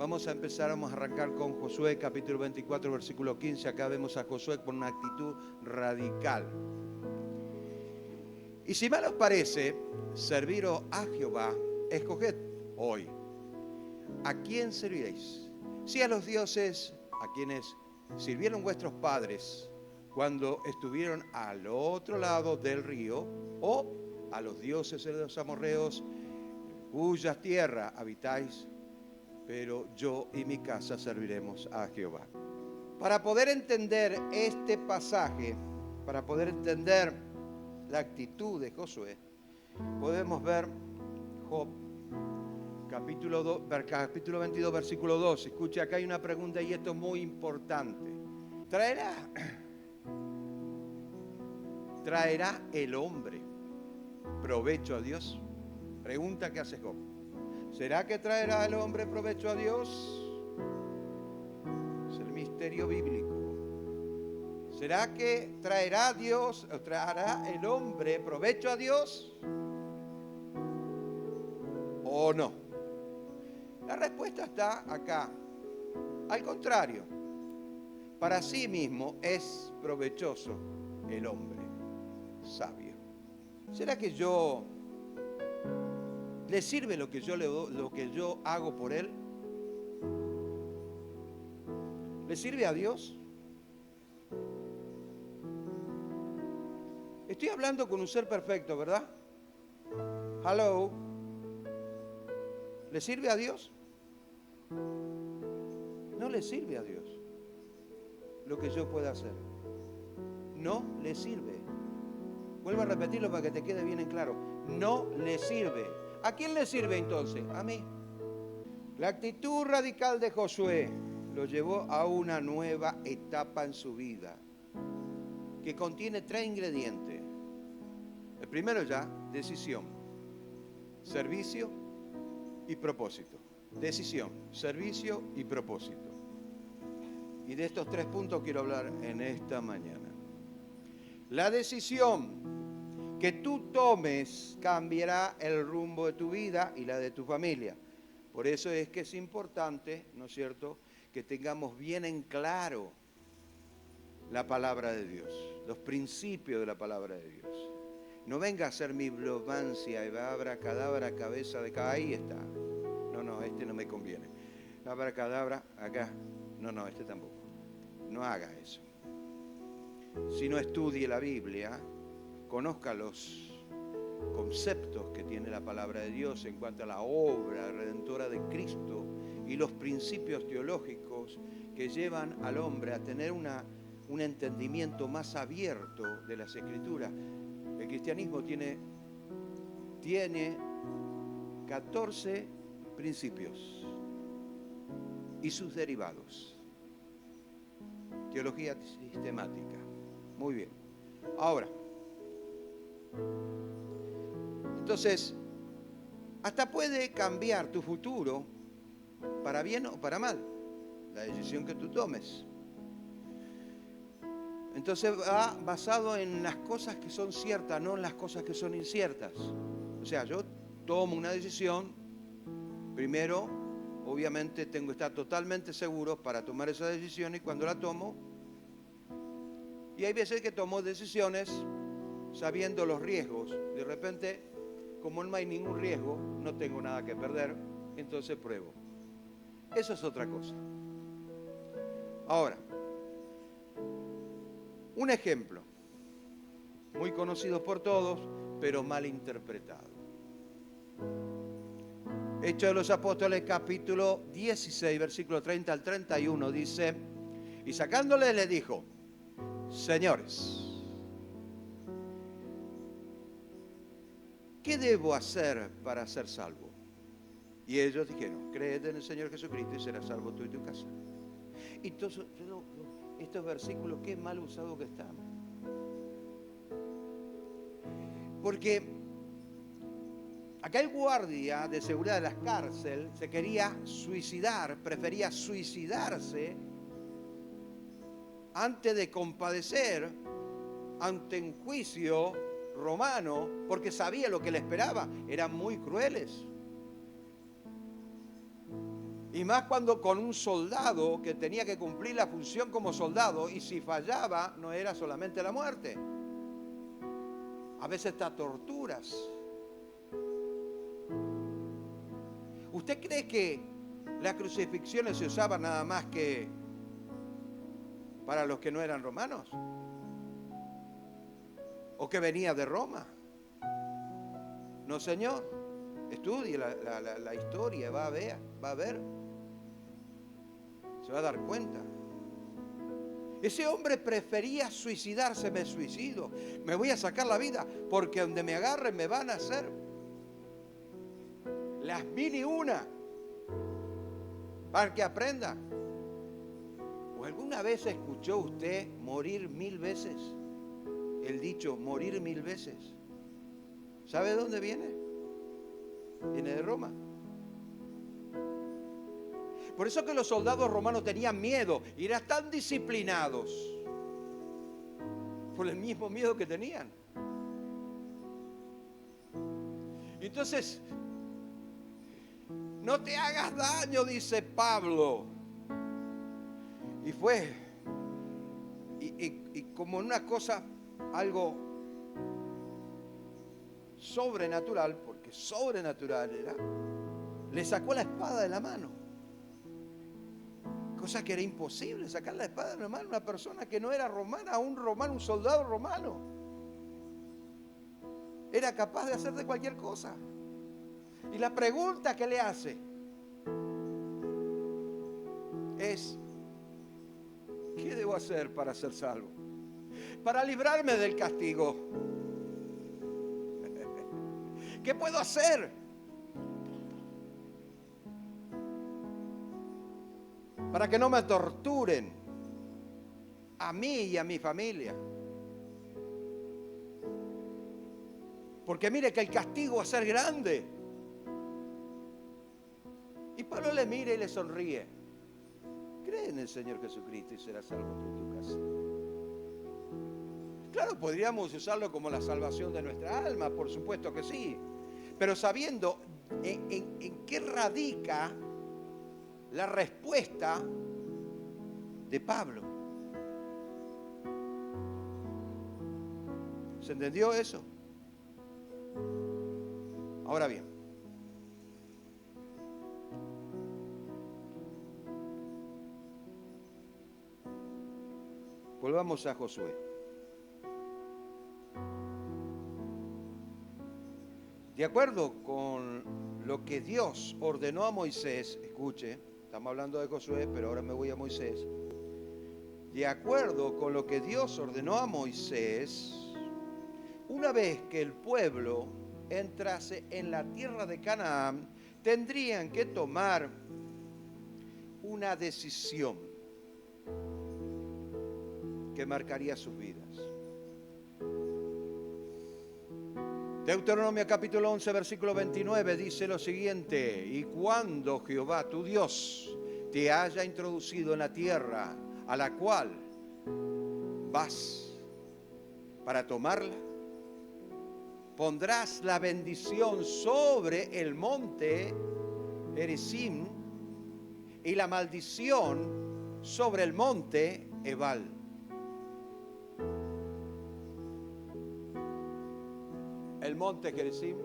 Vamos a arrancar con Josué capítulo 24, versículo 15. Acá vemos a Josué con una actitud radical. Y si mal os parece, serviros a Jehová, escoged hoy. ¿A quién serviréis? Si a los dioses a quienes sirvieron vuestros padres cuando estuvieron al otro lado del río, o a los dioses de los amorreos, cuyas tierras habitáis, pero yo y mi casa serviremos a Jehová. Para poder entender este pasaje, para poder entender la actitud de Josué, podemos ver Job, capítulo 22, versículo 2. Escuche, acá hay una pregunta y esto es muy importante. ¿Traerá el hombre provecho a Dios? Pregunta que hace Job. ¿Será que traerá el hombre provecho a Dios? Es el misterio bíblico. ¿Será que traerá Dios, o traerá el hombre provecho a Dios? ¿O no? La respuesta está acá. Al contrario, para sí mismo es provechoso el hombre sabio. ¿Será que le sirve lo que yo hago por él? ¿Le sirve a Dios? Estoy hablando con un ser perfecto, ¿verdad? Hello. ¿Le sirve a Dios? No le sirve a Dios lo que yo pueda hacer. No le sirve. Vuelvo a repetirlo para que te quede bien en claro. No le sirve. ¿A quién le sirve entonces? A mí. La actitud radical de Josué lo llevó a una nueva etapa en su vida que contiene 3 ingredientes. El primero ya, decisión, servicio y propósito. Decisión, servicio y propósito. Y de estos 3 puntos quiero hablar en esta mañana. La decisión que tú tomes cambiará el rumbo de tu vida y la de tu familia. Por eso es que es importante, ¿no es cierto?, que tengamos bien en claro la palabra de Dios, los principios de la palabra de Dios. No venga a ser mi bibliomancia, abracadabra, cabeza de cada. Ahí está. No, este no me conviene. Abracadabra, acá. No, este tampoco. No haga eso. Si no estudie la Biblia, conozca los conceptos que tiene la palabra de Dios en cuanto a la obra redentora de Cristo y los principios teológicos que llevan al hombre a tener un entendimiento más abierto de las Escrituras. El cristianismo tiene 14 principios y sus derivados. Teología sistemática. Muy bien. Ahora, entonces, hasta puede cambiar tu futuro para bien o para mal, la decisión que tú tomes. Entonces va basado en las cosas que son ciertas, no en las cosas que son inciertas. O sea, yo tomo una decisión, primero, obviamente tengo que estar totalmente seguro para tomar esa decisión y cuando la tomo, y hay veces que tomo decisiones sabiendo los riesgos. De repente, como no hay ningún riesgo, no tengo nada que perder, entonces pruebo. Eso es otra cosa. Ahora, un ejemplo, muy conocido por todos, pero mal interpretado. Hechos de los Apóstoles, capítulo 16, versículo 30 al 31, dice, y sacándole le dijo, señores, ¿qué debo hacer para ser salvo? Y ellos dijeron, créete en el Señor Jesucristo y serás salvo tú y tu casa. Y entonces, estos versículos, qué mal usados que están. Porque acá el guardia de seguridad de la cárcel se quería suicidar, prefería suicidarse antes de compadecer ante un juicio romano, porque sabía lo que le esperaba. Eran muy crueles. Y más cuando con un soldado que tenía que cumplir la función como soldado, y si fallaba no era solamente la muerte, a veces hasta torturas. ¿Usted cree que las crucifixiones se usaban nada más que para los que no eran romanos? ¿O que venía de Roma? No, señor. Estudie la historia, va a ver. Se va a dar cuenta. Ese hombre prefería suicidarse. Me suicido, me voy a sacar la vida, porque donde me agarren me van a hacer las 1001 para que aprenda. ¿O alguna vez escuchó usted morir 1000 veces? El dicho morir 1000 veces. ¿Sabe de dónde viene? Viene de Roma. Por eso que los soldados romanos tenían miedo y eran tan disciplinados por el mismo miedo que tenían. Entonces, no te hagas daño, dice Pablo. Y fue, y como una cosa, algo sobrenatural, porque sobrenatural era, le sacó la espada de la mano. Cosa que era imposible sacar la espada de la mano a una persona que no era romana, un romano, un soldado romano. Era capaz de hacer de cualquier cosa. Y la pregunta que le hace es: ¿qué debo hacer para ser salvo? Para librarme del castigo. ¿Qué puedo hacer para que no me torturen a mí y a mi familia? Porque mire que el castigo va a ser grande. Y Pablo le mira y le sonríe. Cree en el Señor Jesucristo y serás salvo tú y tu casa. Claro, podríamos usarlo como la salvación de nuestra alma, por supuesto que sí. Pero sabiendo en qué radica la respuesta de Pablo. ¿Se entendió eso? Ahora bien, volvamos a Josué. De acuerdo con lo que Dios ordenó a Moisés, escuche, estamos hablando de Josué, pero ahora me voy a Moisés. De acuerdo con lo que Dios ordenó a Moisés, una vez que el pueblo entrase en la tierra de Canaán, tendrían que tomar una decisión que marcaría sus vidas. Deuteronomio capítulo 11, versículo 29 dice lo siguiente: y cuando Jehová tu Dios te haya introducido en la tierra a la cual vas para tomarla, pondrás la bendición sobre el monte Gerizim y la maldición sobre el monte Ebal. El monte Gerizim,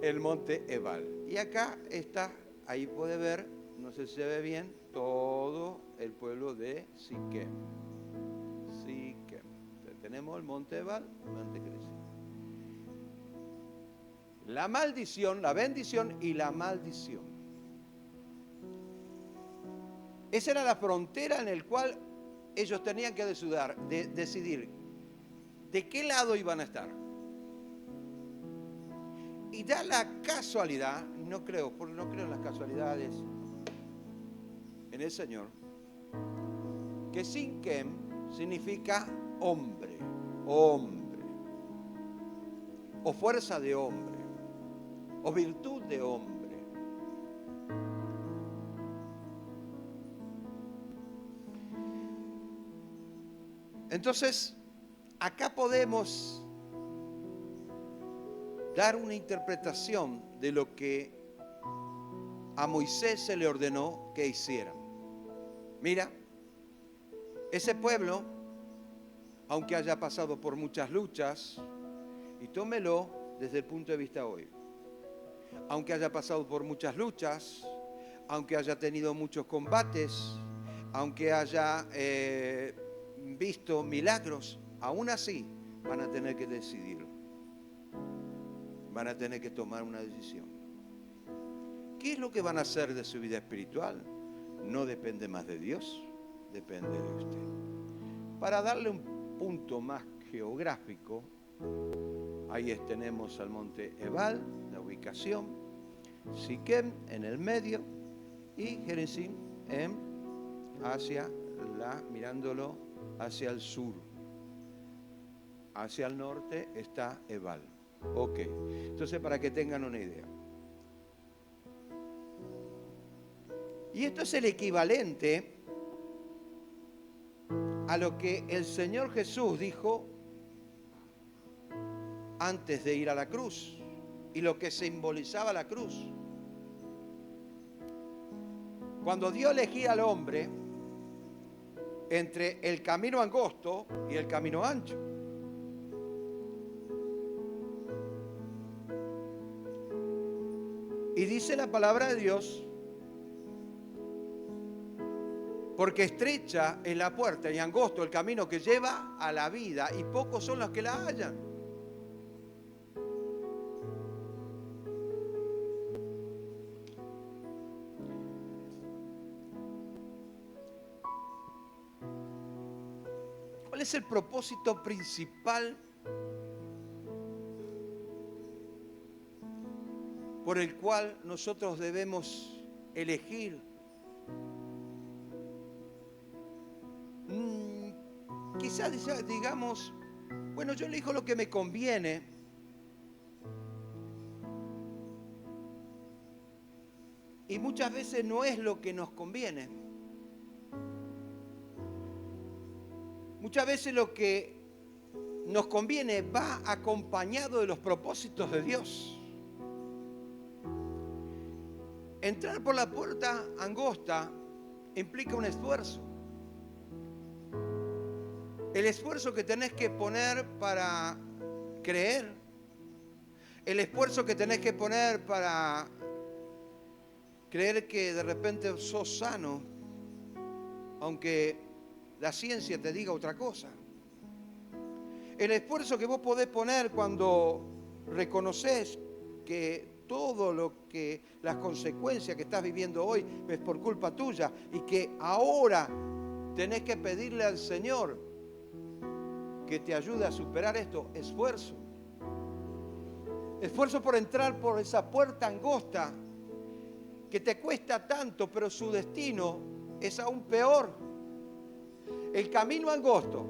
el monte Ebal. Y acá está, ahí puede ver, no sé si se ve bien, todo el pueblo de Siquem. Siquem. Entonces, tenemos el monte Ebal, el monte Gerizim. La maldición, la bendición y la maldición. Esa era la frontera en la cual ellos tenían que decidir de qué lado iban a estar. Y da la casualidad, no creo en las casualidades en el Señor, que Siquem significa hombre, o fuerza de hombre, o virtud de hombre. Entonces, acá podemos dar una interpretación de lo que a Moisés se le ordenó que hiciera. Mira, ese pueblo, aunque haya pasado por muchas luchas, y tómelo desde el punto de vista hoy, aunque haya pasado por muchas luchas, aunque haya tenido muchos combates, aunque haya visto milagros, aún así van a tener que decidirlo. Van a tener que tomar una decisión. ¿Qué es lo que van a hacer de su vida espiritual? No depende más de Dios, depende de usted. Para darle un punto más geográfico, ahí tenemos al monte Ebal, la ubicación, Siquem en el medio y Gerizim mirándolo hacia el sur. Hacia el norte está Ebal. Ok, entonces para que tengan una idea. Y esto es el equivalente a lo que el Señor Jesús dijo antes de ir a la cruz y lo que simbolizaba la cruz. Cuando Dios elegía al hombre entre el camino angosto y el camino ancho. Y dice la palabra de Dios, porque estrecha es la puerta y angosto el camino que lleva a la vida, y pocos son los que la hallan. ¿Cuál es el propósito principal por el cual nosotros debemos elegir? Quizás digamos, bueno, yo elijo lo que me conviene. Y muchas veces no es lo que nos conviene. Muchas veces lo que nos conviene va acompañado de los propósitos de Dios. Entrar por la puerta angosta implica un esfuerzo. El esfuerzo que tenés que poner para creer. El esfuerzo que tenés que poner para creer que de repente sos sano, aunque la ciencia te diga otra cosa. El esfuerzo que vos podés poner cuando reconoces que todo lo que, las consecuencias que estás viviendo hoy es por culpa tuya y que ahora tenés que pedirle al Señor que te ayude a superar esto. Esfuerzo. Esfuerzo por entrar por esa puerta angosta que te cuesta tanto, pero su destino es aún peor. El camino angosto,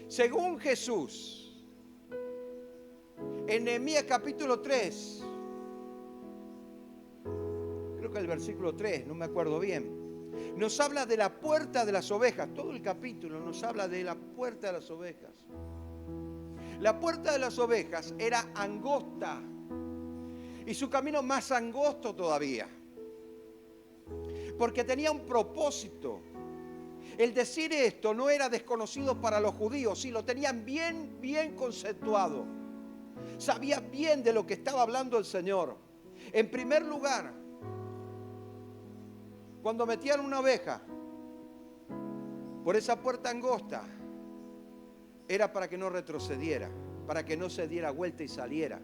según Jesús, en Nehemías capítulo 3, creo que el versículo 3, no me acuerdo bien, nos habla de la puerta de las ovejas. Todo el capítulo nos habla de la puerta de las ovejas. La puerta de las ovejas era angosta y su camino más angosto todavía, porque tenía un propósito. El decir esto no era desconocido para los judíos, sí, lo tenían bien conceptuado. Sabían bien de lo que estaba hablando el Señor. En primer lugar, cuando metían una oveja por esa puerta angosta, era para que no retrocediera, para que no se diera vuelta y saliera.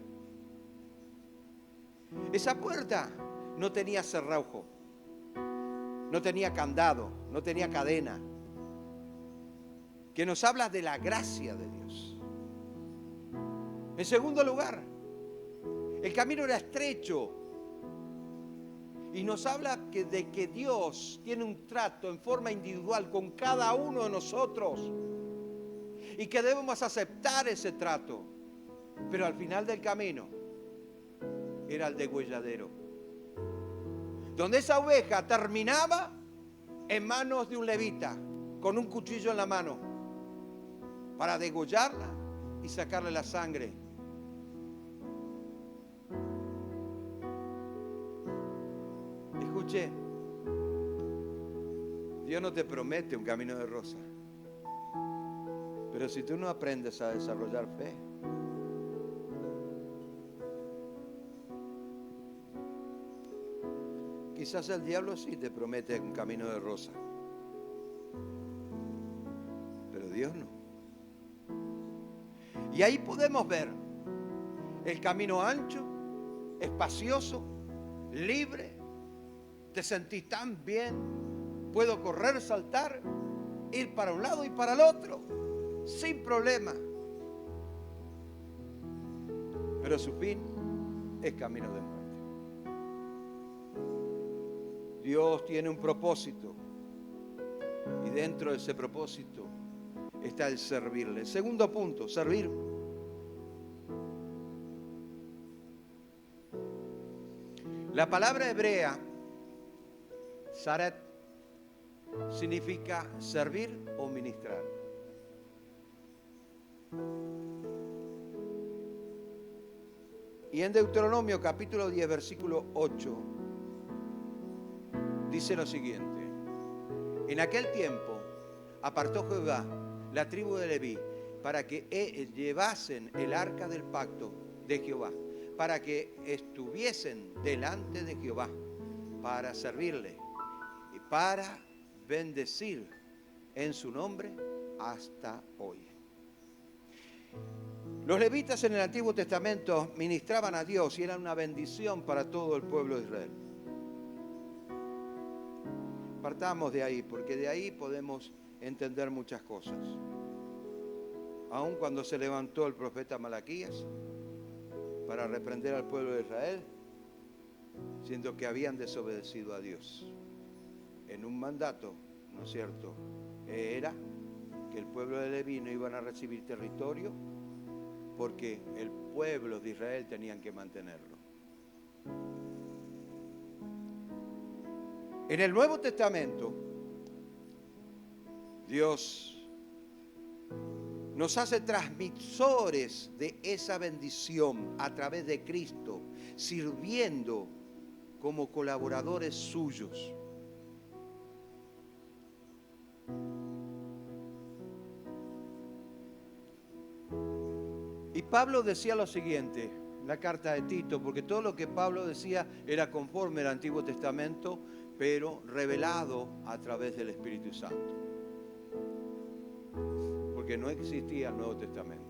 Esa puerta no tenía cerrojo, no tenía candado, no tenía cadena, que nos habla de la gracia de Dios. En segundo lugar, el camino era estrecho y nos habla de que Dios tiene un trato en forma individual con cada uno de nosotros y que debemos aceptar ese trato. Pero al final del camino era el degüelladero, donde esa oveja terminaba en manos de un levita con un cuchillo en la mano para degollarla y sacarle la sangre. Escuche, Dios no te promete un camino de rosa. Pero si tú no aprendes a desarrollar fe, quizás el diablo sí te promete un camino de rosa, pero Dios no. Y ahí podemos ver el camino ancho, espacioso, libre. Te sentís tan bien, puedo correr, saltar, ir para un lado y para el otro, sin problema. Pero su fin es camino de muerte. Dios tiene un propósito y dentro de ese propósito está el servirle. Segundo punto, servir. La palabra hebrea, saret, significa servir o ministrar. Y en Deuteronomio capítulo 10, versículo 8, dice lo siguiente: en aquel tiempo apartó Jehová la tribu de Leví para que llevasen el arca del pacto de Jehová, para que estuviesen delante de Jehová, para servirle y para bendecir en su nombre hasta hoy. Los levitas en el Antiguo Testamento ministraban a Dios y eran una bendición para todo el pueblo de Israel. Partamos de ahí, porque de ahí podemos entender muchas cosas. Aun cuando se levantó el profeta Malaquías para reprender al pueblo de Israel, siendo que habían desobedecido a Dios en un mandato, ¿no es cierto? Era que el pueblo de Leví no iban a recibir territorio porque el pueblo de Israel tenían que mantenerlo. En el Nuevo Testamento, Dios nos hace transmisores de esa bendición a través de Cristo, sirviendo como colaboradores suyos. Y Pablo decía lo siguiente, la carta de Tito, porque todo lo que Pablo decía era conforme al Antiguo Testamento, pero revelado a través del Espíritu Santo. Porque no existía el Nuevo Testamento.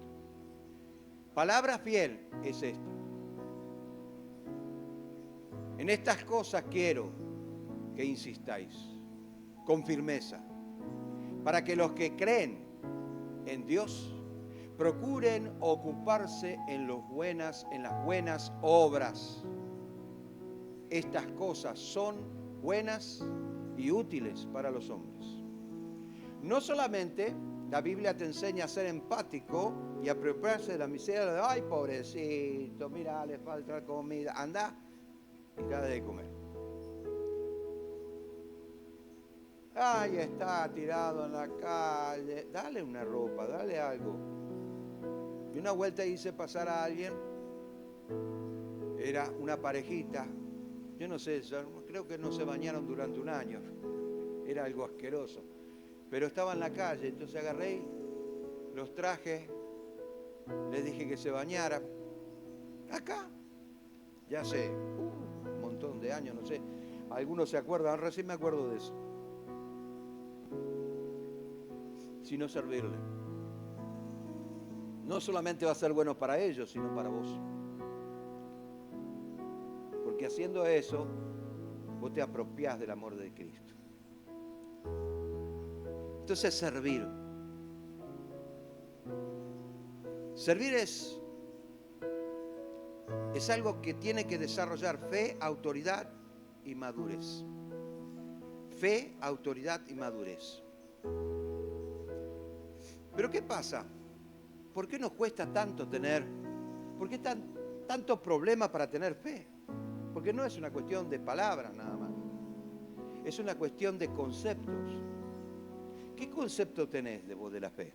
Palabra fiel es esta: en estas cosas quiero que insistáis con firmeza, para que los que creen en Dios procuren ocuparse en las buenas obras. Estas cosas son buenas y útiles para los hombres. No solamente la Biblia te enseña a ser empático y a preocuparse de la miseria de, ay, pobrecito, mira, le falta comida, anda y dale de comer. Ay, está tirado en la calle, dale una ropa, dale algo. Y una vuelta hice pasar a alguien, era una parejita, yo no sé, creo que no se bañaron durante un año, era algo asqueroso, pero estaba en la calle, entonces agarré, los traje, les dije que se bañaran, acá, ya sé, un montón de años, no sé, algunos se acuerdan, recién me acuerdo de eso, sino servirle. No solamente va a ser bueno para ellos, sino para vos. Porque haciendo eso, vos te apropiás del amor de Cristo. Entonces, servir. Servir es algo que tiene que desarrollar fe, autoridad y madurez. Fe, autoridad y madurez. Pero ¿qué pasa? ¿Por qué nos cuesta tanto por qué tanto problema para tener fe? Porque no es una cuestión de palabras nada más. Es una cuestión de conceptos. ¿Qué concepto tenés de vos de la fe?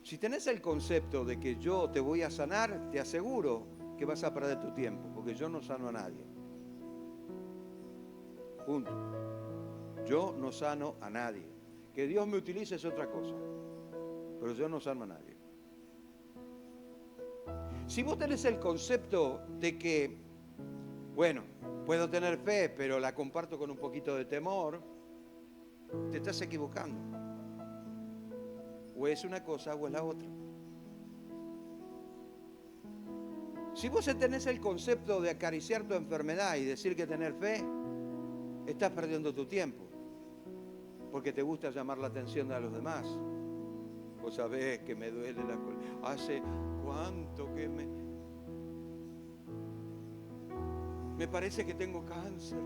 Si tenés el concepto de que yo te voy a sanar, te aseguro que vas a perder tu tiempo, porque yo no sano a nadie. Punto. Yo no sano a nadie. Que Dios me utilice es otra cosa. Pero yo no sano a nadie. Si vos tenés el concepto de que, bueno, puedo tener fe, pero la comparto con un poquito de temor, te estás equivocando. O es una cosa o es la otra. Si vos tenés el concepto de acariciar tu enfermedad y decir que tener fe, estás perdiendo tu tiempo. Porque te gusta llamar la atención de los demás. Vos sabés que me duele la columna. Hace cuánto que me parece que tengo cáncer.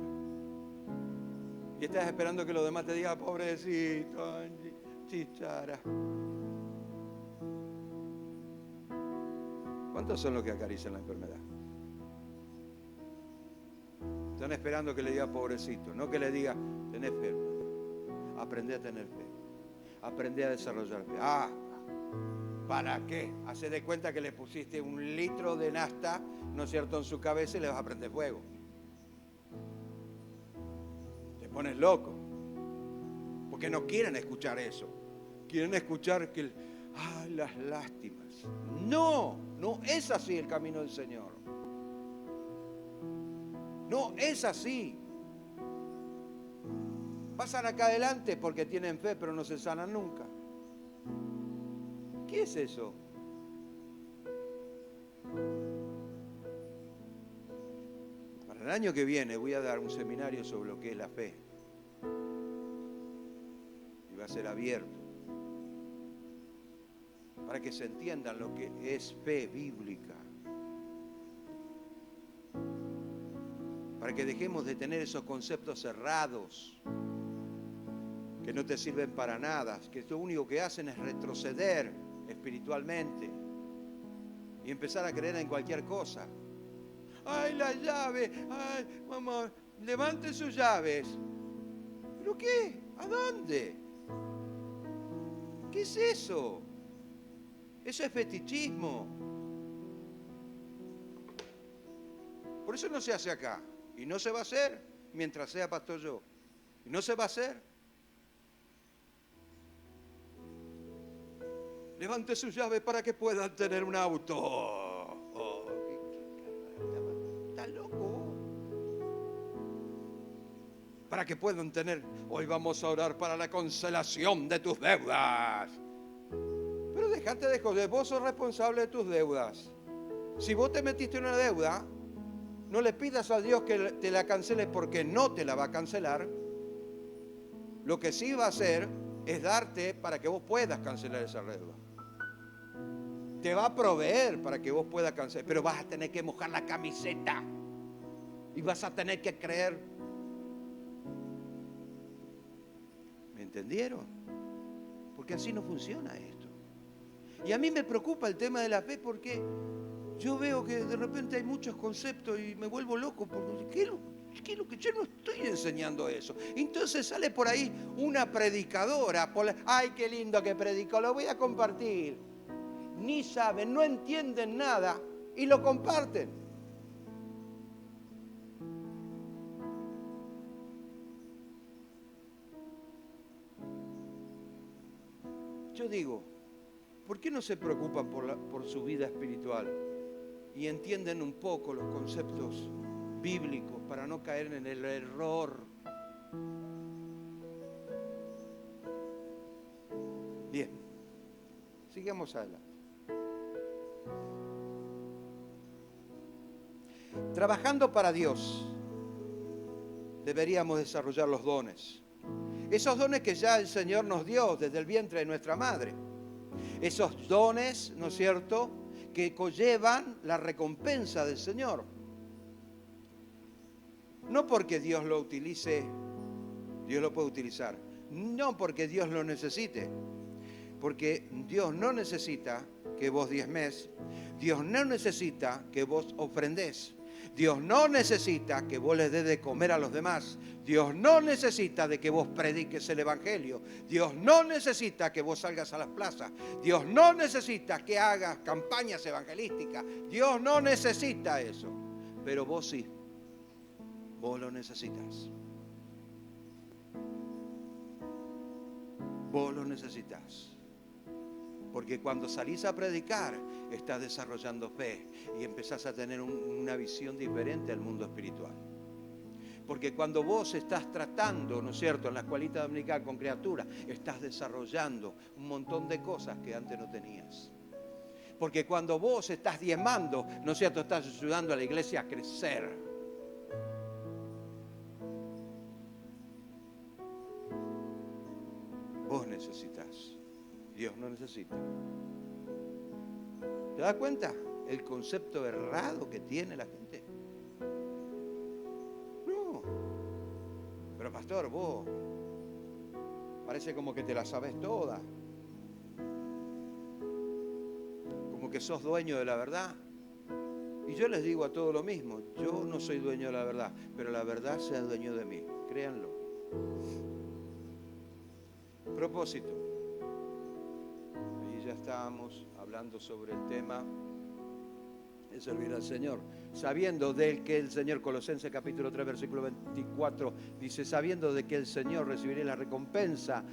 Y estás esperando que los demás te digan, pobrecito, Angie, chichara. ¿Cuántos son los que acarician la enfermedad? Están esperando que le diga pobrecito, no que le diga, tenés fe, hermano. Aprendé a tener fe. Aprendí a desarrollar fe. ¿Para qué? Hace de cuenta que le pusiste 1 litro de nafta, ¿no es cierto?, en su cabeza y le vas a prender fuego. Te pones loco. Porque no quieren escuchar eso. Quieren escuchar que, las lástimas. No es así el camino del Señor. No es así. Pasan acá adelante porque tienen fe, pero no se sanan nunca. ¿Qué es eso? Para el año que viene voy a dar un seminario sobre lo que es la fe. Y va a ser abierto. Para que se entiendan lo que es fe bíblica. Para que dejemos de tener esos conceptos cerrados que no te sirven para nada, que lo único que hacen es retroceder espiritualmente y empezar a creer en cualquier cosa. ¡Ay, la llave! ¡Ay, mamá! ¡Levante sus llaves! ¿Pero qué? ¿A dónde? ¿Qué es eso? Eso es fetichismo. Por eso no se hace acá. Y no se va a hacer mientras sea pastor yo. Y no se va a hacer. Levante sus llaves para que puedan tener un auto. ¿Está loco? Para que puedan tener. Hoy vamos a orar para la cancelación de tus deudas. Pero déjate de joder, vos sos responsable de tus deudas. Si vos te metiste en una deuda, no le pidas a Dios que te la cancele porque no te la va a cancelar. Lo que sí va a hacer es darte para que vos puedas cancelar esa deuda. Te va a proveer para que vos puedas cancelar, pero vas a tener que mojar la camiseta y vas a tener que creer. ¿Me entendieron? Porque así no funciona esto. Y a mí me preocupa el tema de la fe porque yo veo que de repente hay muchos conceptos y me vuelvo loco porque ¿qué es lo que yo no estoy enseñando eso? Entonces sale por ahí una predicadora, ¡ay, qué lindo que predicó! Lo voy a compartir. Ni saben, no entienden nada y lo comparten. Yo digo, ¿por qué no se preocupan por su vida espiritual y entienden un poco los conceptos bíblicos para no caer en el error? Bien, sigamos adelante. Trabajando para Dios, deberíamos desarrollar los dones. Esos dones que ya el Señor nos dio desde el vientre de nuestra madre. Esos dones, ¿no es cierto?, que conllevan la recompensa del Señor. No porque Dios lo utilice, Dios lo puede utilizar. No porque Dios lo necesite. Porque Dios no necesita que vos diezmes. Dios no necesita que vos ofrendés. Dios no necesita que vos les des de comer a los demás. Dios no necesita de que vos prediques el Evangelio. Dios no necesita que vos salgas a las plazas. Dios no necesita que hagas campañas evangelísticas. Dios no necesita eso. Pero vos sí. Vos lo necesitas. Vos lo necesitas. Porque cuando salís a predicar, estás desarrollando fe y empezás a tener una visión diferente al mundo espiritual. Porque cuando vos estás tratando, ¿no es cierto?, en la escuelita dominical con criaturas, estás desarrollando un montón de cosas que antes no tenías. Porque cuando vos estás diezmando, ¿no es cierto?, estás ayudando a la iglesia a crecer. Vos necesitas. Dios no necesita. ¿Te das cuenta el concepto errado que tiene la gente? No. Pero pastor, vos parece como que te la sabes toda. Como que sos dueño de la verdad. Y yo les digo a todos lo mismo. Yo no soy dueño de la verdad, pero la verdad sea dueño de mí. Créanlo. Propósito. Ahí ya estábamos hablando sobre el tema de servir al Señor. Sabiendo de que el Señor, Colosenses capítulo 3, versículo 24, dice, sabiendo de que el Señor recibirá la recompensa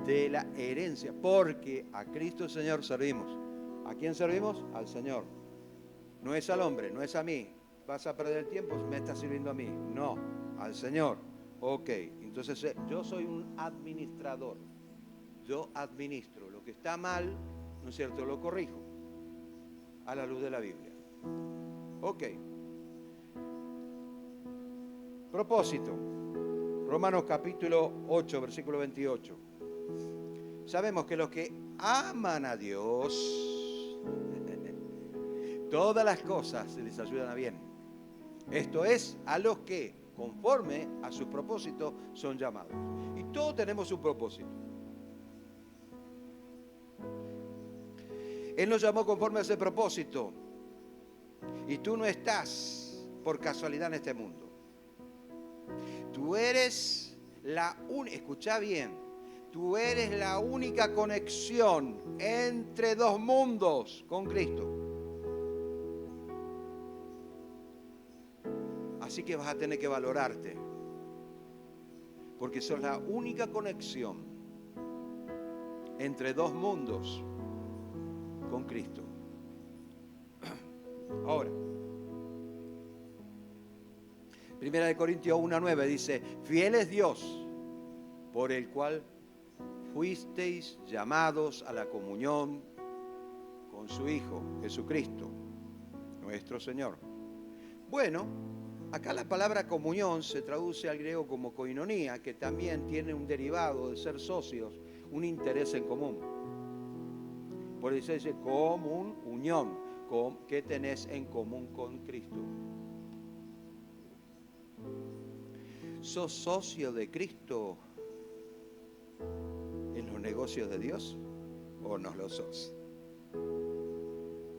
de la herencia, porque a Cristo el Señor servimos. ¿A quién servimos? Al Señor. No es al hombre, no es a mí. Vas a perder el tiempo, me estás sirviendo a mí. No, al Señor. Ok, entonces yo soy un administrador. Yo administro. Lo que está mal, ¿no es cierto?, lo corrijo a la luz de la Biblia. Ok. Propósito. Romanos capítulo 8, versículo 28. Sabemos que los que aman a Dios, todas las cosas se les ayudan a bien. Esto es, a los que, conforme a sus propósitos, son llamados. Y todos tenemos un propósito. Él nos llamó conforme a ese propósito. Y tú no estás por casualidad en este mundo. Tú eres escucha bien, tú eres la única conexión entre dos mundos con Cristo. Así que vas a tener que valorarte, porque sos la única conexión entre dos mundos con Cristo. Ahora, 1 Corintios 1:9 dice, fiel es Dios, por el cual fuisteis llamados a la comunión con su Hijo, Jesucristo, nuestro Señor. Bueno, acá la palabra comunión se traduce al griego como koinonía, que también tiene un derivado de ser socios, un interés en común. Por eso dice común, unión. ¿Qué tenés en común con Cristo? ¿Sos socio de Cristo en los negocios de Dios o no lo sos?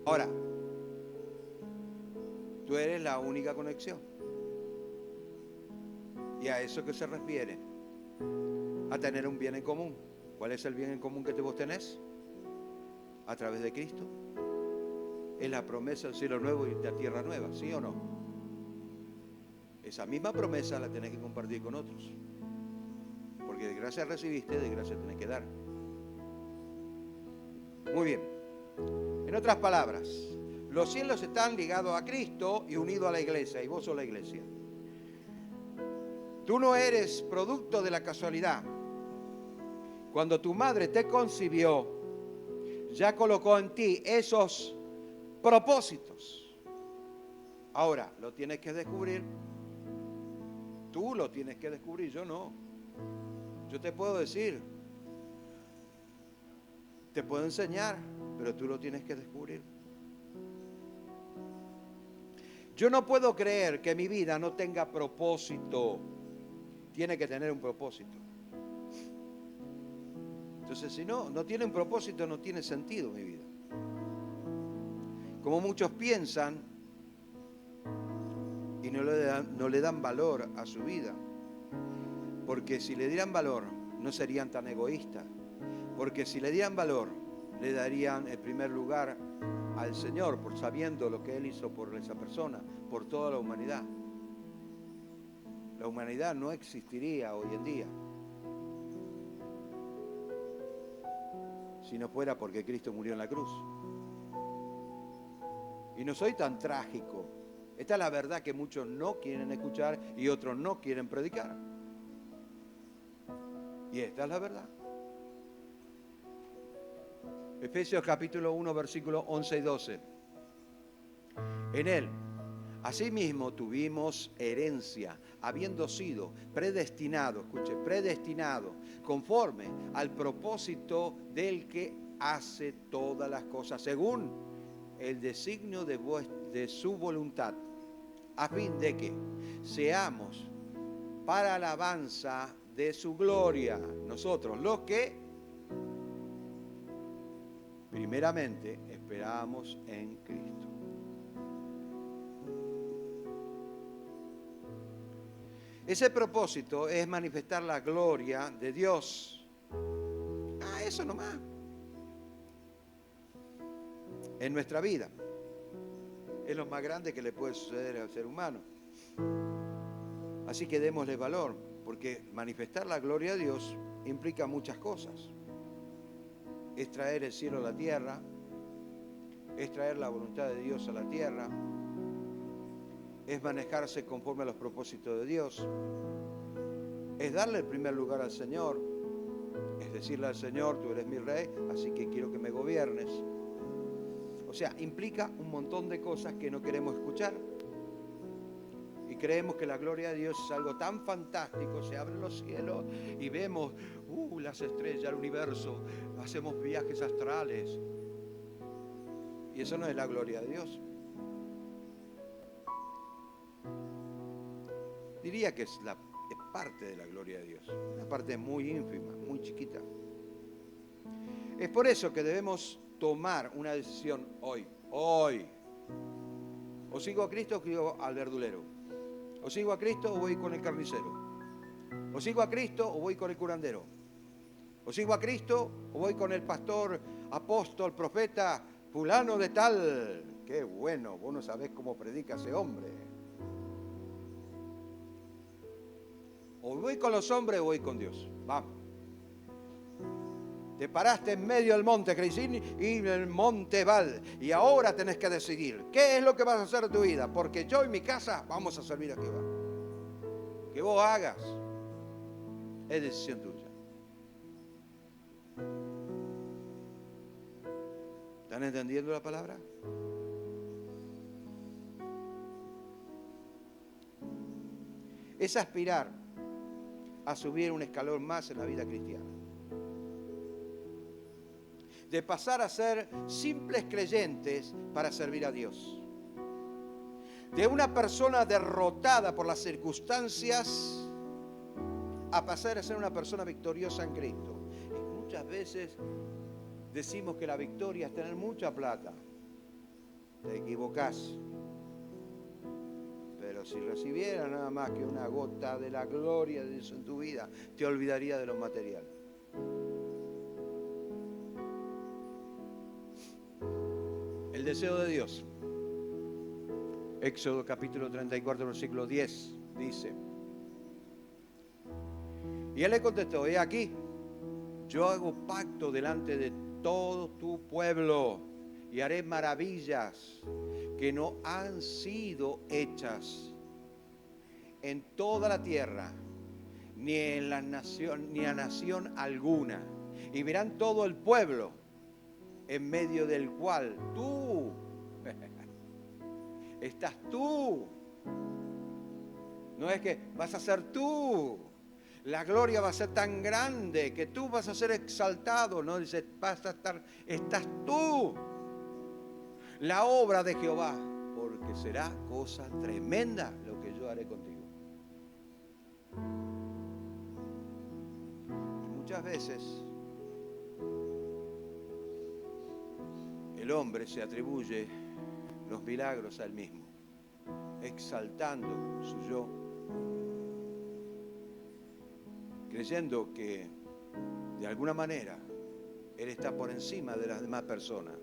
Ahora, tú eres la única conexión. Y a eso que se refiere, a tener un bien en común. ¿Cuál es el bien en común que vos tenés? A través de Cristo. Es la promesa del cielo nuevo y de la tierra nueva, ¿sí o no? Esa misma promesa la tenés que compartir con otros. Porque de gracia recibiste, de gracia tenés que dar. Muy bien. En otras palabras, los cielos están ligados a Cristo y unidos a la iglesia, y vos sos la iglesia. Tú no eres producto de la casualidad. Cuando tu madre te concibió, ya colocó en ti esos propósitos. Ahora, lo tienes que descubrir. Tú lo tienes que descubrir, yo no. Yo te puedo decir, te puedo enseñar, pero tú lo tienes que descubrir. Yo no puedo creer que mi vida no tenga propósito. Tiene que tener un propósito. Entonces, si no tiene un propósito, no tiene sentido mi vida. Como muchos piensan y no le dan valor a su vida. Porque si le dieran valor, no serían tan egoístas. Porque si le dieran valor, le darían el primer lugar al Señor, por sabiendo lo que Él hizo por esa persona, por toda la humanidad. la humanidad no existiría hoy en día si no fuera porque Cristo murió en la cruz. Y no soy tan trágico. Esta es la verdad que muchos no quieren escuchar y otros no quieren predicar. Y esta es la verdad. Efesios capítulo 1, versículos 11 y 12. En él, asimismo, tuvimos herencia, habiendo sido predestinado, escuche, predestinado, conforme al propósito del que hace todas las cosas, según el designio de su voluntad, a fin de que seamos para alabanza de su gloria, nosotros los que primeramente esperamos en Cristo. Ese propósito es manifestar la gloria de Dios. Eso nomás. En nuestra vida. Es lo más grande que le puede suceder al ser humano. Así que démosle valor, porque manifestar la gloria de Dios implica muchas cosas. Es traer el cielo a la tierra, es traer la voluntad de Dios a la tierra, es manejarse conforme a los propósitos de Dios, es darle el primer lugar al Señor, es decirle al Señor, tú eres mi rey, así que quiero que me gobiernes. O sea, implica un montón de cosas que no queremos escuchar. Y creemos que la gloria de Dios es algo tan fantástico, se abren los cielos y vemos las estrellas, el universo, hacemos viajes astrales. Y eso no es la gloria de Dios. Diría que es parte de la gloria de Dios, una parte muy ínfima, muy chiquita. Es por eso que debemos tomar una decisión hoy. O sigo a Cristo o sigo al verdulero. O sigo a Cristo o voy con el carnicero. O sigo a Cristo o voy con el curandero. O sigo a Cristo o voy con el pastor, apóstol, profeta, fulano de tal. Qué bueno, vos no sabés cómo predica ese hombre. O voy con los hombres o voy con Dios. Vamos. Te paraste en medio del monte Gerizim y en el monte Ebal. Y ahora tenés que decidir qué es lo que vas a hacer de tu vida. Porque yo y mi casa vamos a servir a Jehová. Que vos hagas es decisión tuya. ¿Están entendiendo la palabra? Es aspirar a subir un escalón más en la vida cristiana. De pasar a ser simples creyentes para servir a Dios. De una persona derrotada por las circunstancias a pasar a ser una persona victoriosa en Cristo. Y muchas veces decimos que la victoria es tener mucha plata. Te equivocás. Pero si recibieras nada más que una gota de la gloria de Dios en tu vida, te olvidaría de lo material. El deseo de Dios. Éxodo capítulo 34, versículo 10, dice. Y él le contestó, he aquí, yo hago pacto delante de todo tu pueblo y haré maravillas que no han sido hechas en toda la tierra, ni en la nación, ni a nación alguna. Y verán todo el pueblo en medio del cual tú estás tú. No es que vas a ser tú. La gloria va a ser tan grande que tú vas a ser exaltado. No dice, vas a estar, estás tú. La obra de Jehová, porque será cosa tremenda lo que yo haré contigo. Y muchas veces el hombre se atribuye los milagros a él mismo, exaltando su yo, creyendo que de alguna manera él está por encima de las demás personas.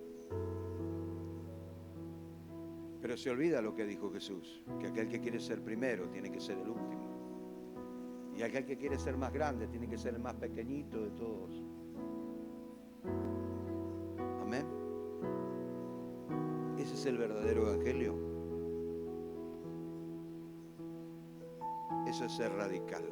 Pero se olvida lo que dijo Jesús, que aquel que quiere ser primero tiene que ser el último. Y aquel que quiere ser más grande tiene que ser el más pequeñito de todos. Amén. Ese es el verdadero evangelio. Eso es ser radical.